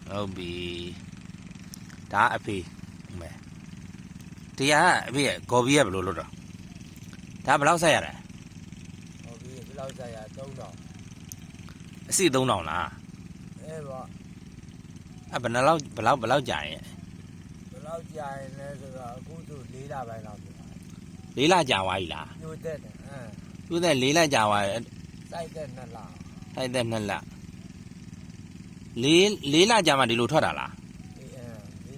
ဟုတ်ပြီဒါအဖေမဲတရားအဖေဂေါ်ဘီကဘယ်လိုလုပ်တော့ဒါဘယ်လောက်ဆက်ရတာဂေါ်ဘီဘယ်လောက်ဆက်ရ3000အစီ3000လားပေါ့ဘယ်လောက်ကြာရင်ဘယ်လောက်ကြာရင်လဲဆိုတော့အခုဆို4လပိုင်းလောက်ပြီ4လကြာသွားပြီလားညိုတက်တယ်ညိုတက်4လကြာသွားတယ်စိုက်တဲ့2လစိုက်တဲ့2လ4လကြာမှဒီလိုထွက်တာလား4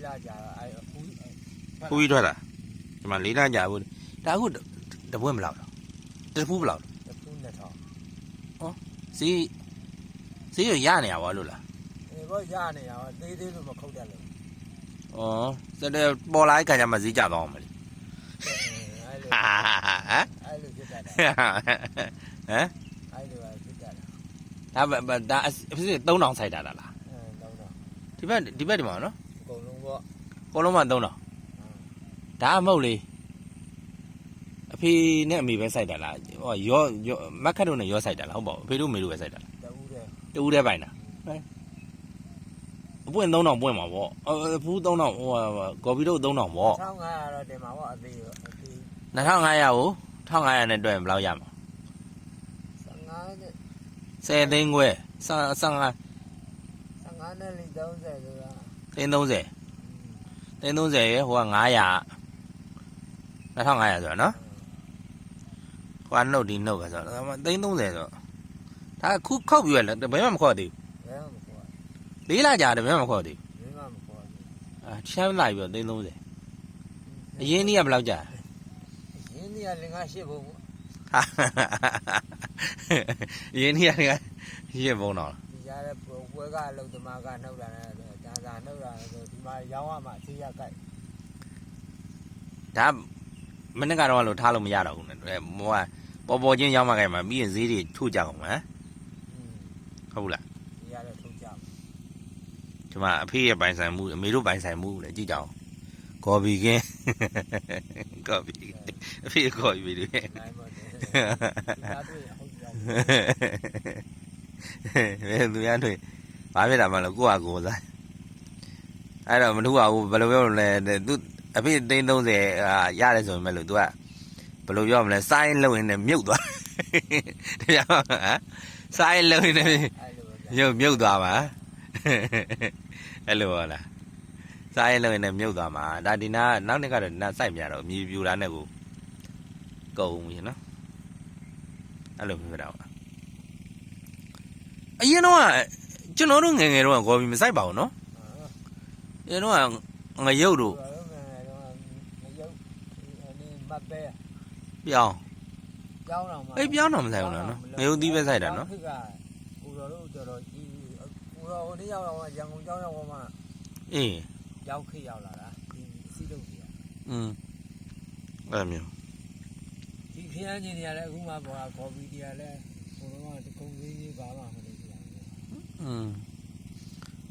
လကြာဖူးကြီးထွက်တာဒီမှာ4လကြာဘူးဒါအခုတပွင့်မလောက်တော့တဖူးဘလောက်တဖူး2000ဟောဈေးရနေရပါလို့လားဘောရနေရပါသေးလို့မခုတ်တတ်လို့စတဲ့ပေါ်လာတဲ့ခါကျမှဈေးကျသွားအောင်မလို့အဲ့လိုဖြစ်တတ်တယ်အဲ့လိုဖြစ်တတ်တယ်ဒါအဖြစ်3000စိုက်တာလား3000ဒီဘက်ဒီမှာနော်အကုန်လုံးပေါ့အကုန်လုံးမှ3000ဒါအမဟုတ်လေအဖေနဲ့အမေပဲစိုက်တာလားဟောရောမက်ခတ်တို့နဲ့ရောစိုက်တာလားဟုတ်ပါဘူးအဖေတို့မေတို့ပဲစိုက်တာလားတူးတဲ့ပိုင်တာအပွင့်3000ပွင့်မှာပေါ့အဖူး3000ဟိုဂေါ်ဘီတို့3000ပေါ့1500တော့တင်မှာပေါ့အသေး2500ကို1500နဲ့တွက်ရင်ဘယ်လောက်ရမှာ15နဲ့10သိန်းခွဲ15နဲ့30ဆိုတာသိန်း30ရဲ့ဟိုက900 2500ဆိုတော့နော်ဟိုကနှုတ်ဒီနှုတ်ပဲဆိုတော့သိန်း30ဆိုတော့ဒါခုခောက်ပြီးရလဲဘယ်မှမခေါ်သေးဘူး4လကြာတယ်ဘယ်မှမခေါ်သေးဘူးဘယ်မှမခေါ်သေးဘူးချမ်းလိုက်ပြီးသိန်း30အရင်နေ့ကဘယ်လောက်ကြာအရင်နေ့က5-8ဘုံပေါ့အရင်နေ့က8ဘုံတော့ဒီကြားတဲ့ပွဲကအလုပ်သမားကနှုတ်တာနဲ့ဒါသာနှုတ်တာဆိုဒီမှာရောင်းရမှာအခြေရကြိုက်ဒါမနေ့ကတော့လို့ထားလို့မရတော့ဘူးနဲ့ဟိုကပေါ်ချင်းရောင်းမှကြိုက်မှာပြီးရင်ဈေးတွေထုတ်ကြအောင်ဟမ်ဟုတ်လားဒီရတော့ထုတ်ကြမှာဒီမှာအဖေရဲ့ပိုင်ဆိုင်မှုအမေတို့ပိုင်ဆိုင်မှုလည်းကြည့်ကြအောင်ဂေါ်ဘီကင်းဂေါ်ဘီအဖေဂေါ်ဘီတွေနိုင်ပါတယ်ဒါတွေ့ဟုတ်ကြတယ်သူရတွေ့ဘာဖြစ်တာမှလဲကိုကကိုစားအဲ့တော့မထူပါဘူးဘယ်လိုပြောလဲသူအဖေသိန်း30ရတယ်ဆိုပေမဲ့လို့ तू ကဘယ်လိုပြောမလဲစိုင်းလုံရင်လည်းမြုပ်သွားတရားဟမ်စိုင်းလုံရင်လည်းမြုပ်သွားပါအဲ့လိုဟုတ်လားစိုင်းလုံရင်လည်းမြုပ်သွားမှာဒါဒီနာနောက်နေ့ကတော့ဒီနာစိုက်ပြတော့မြေပြူတာနဲ့ကိုကုန်ပြီနော်အဲ့လိုဖြစ်တာပါအရင်တော့ကျွန်တော်တို့ငယ်ငယ်တော့ဂေါ်ဘီမစိုက်ပါဘူးနော်အရင်တော့ငရုတ်တို့ပြောင်းတော့မှာပြောင်းတော့မဆိုင်ဘူးလားနော်ငရုတ်သီးပဲဆိုင်တာနော်ကိုတော်တို့တော်တော်ကြီးကိုတော်ဟိုနေ့ရောက်တော့ရန်ကုန်ကျောင်းရောက်မှအေးရောက်ခေရောက်လာတာဒီစီးလုံးကြီးအဲ့မျိုးဒီခရမ်းကြီးတွေကလည်းအခုမှပေါ်တာကော်ဖီတွေကလည်းဟိုတော့တကုံကြီးပါမှမလို့ပြရတယ်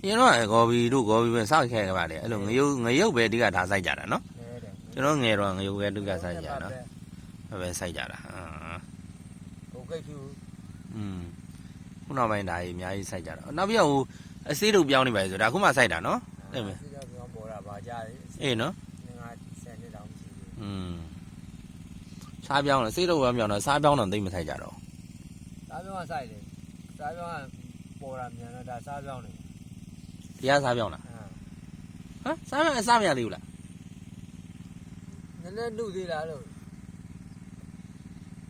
ရင်တော့ဂေါ်ဘီတို့ဂေါ်ဘီပဲစောက်ခဲကြပါလေအဲ့လိုငရုတ်ပဲအဓိကဒါစိုက်ကြတာနော်ကျွန်တော်ငယ်တော့ငရုတ်ပဲအဓိကစိုက်ကြတာပဲစိုက်ကြတာဟိုကိတ်သူခုနောက်ပိုင်းဒါကြီးအများကြီးစိုက်ကြတာနောက်ပြီးတော့ဟိုအစေးတို့ပြောင်းနေပါလေဆိုဒါအခုမှစိုက်တာနော်အဲ့မဲ့စေးတို့ပြောင်းပေါ်တာဗာကြားတယ်အေးနော်ငါ10နှစ်တောင်ရှိပြီစားပြောင်းတယ်စေးတို့ပြောင်းတော့စားပြောင်းတော့သိမစိုက်ကြတော့စားပြောင်းကစိုက်တယ်စားပြောင်းကပေါ်တာမြန်တော့ဒါစားပြောင်းတယ်တရားစားပြောင်းလားဟမ်စားပြောင်းအစားမရသေးဘူးလားနည်းနည်းလူသေးလားလို့